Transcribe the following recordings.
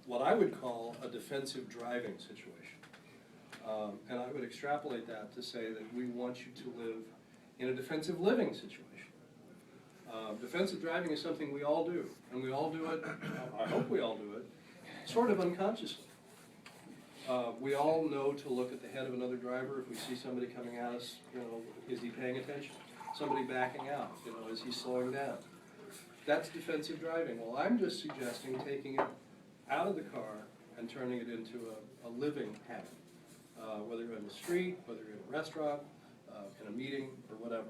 what I would call a defensive driving situation. And I would extrapolate that to say that we want you to live in a defensive living situation. Defensive driving is something we all do, and we all do it, I hope we all do it, sort of unconsciously. We all know to look at the head of another driver if we see somebody coming at us, you know, is he paying attention? Somebody backing out, you know, is he slowing down? That's defensive driving. Well, I'm just suggesting taking it out of the car and turning it into a living habit, whether you're in the street, whether you're in a restaurant, in a meeting, or whatever.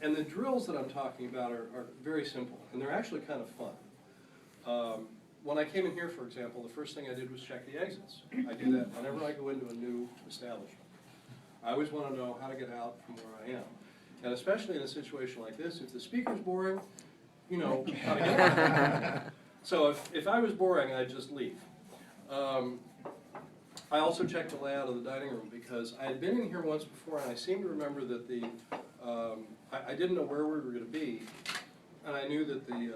And the drills that I'm talking about are very simple, and they're actually kind of fun. When I came in here, for example, the first thing I did was check the exits. I do that whenever I go into a new establishment. I always want to know how to get out from where I am. And especially in a situation like this, if the speaker's boring, you know how to get out. So if I was boring, I'd just leave. I also checked the layout of the dining room because I had been in here once before, and I seem to remember that I didn't know where we were going to be, and I knew that the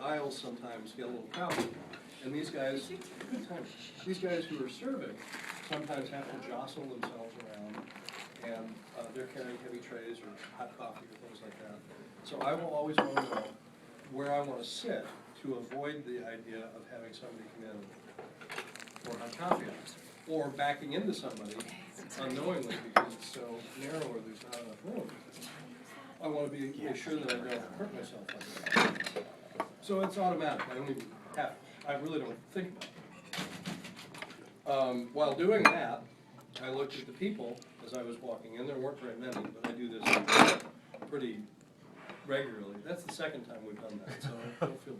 aisles sometimes get a little crowded, and these guys, good time, these guys who are serving sometimes have to jostle themselves around, and they're carrying heavy trays or hot coffee or things like that. So I will always want to know where I want to sit to avoid the idea of having somebody come in or hot coffee or backing into somebody unknowingly because it's so narrow or there's not enough room. I want to make sure that I don't hurt myself like that. So it's automatic. I don't even have to. I really don't think about it. While doing that, I looked at the people as I was walking in. There weren't very many, but I do this pretty regularly. That's the second time we've done that, so don't feel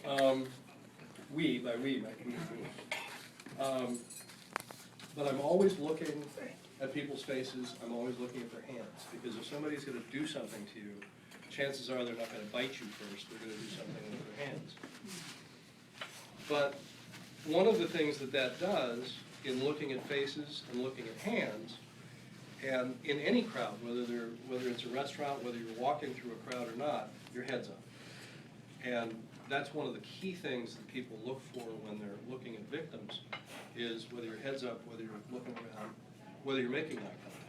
bad. We, by we, but I'm always looking at people's faces. I'm always looking at their hands, because if somebody's going to do something to you, chances are they're not going to bite you first. They're going to do something with their hands. But one of the things that does in looking at faces and looking at hands, and in any crowd, whether it's a restaurant, whether you're walking through a crowd or not, your head's up. And that's one of the key things that people look for when they're looking at victims, is whether your head's up, whether you're looking around, whether you're making eye contact.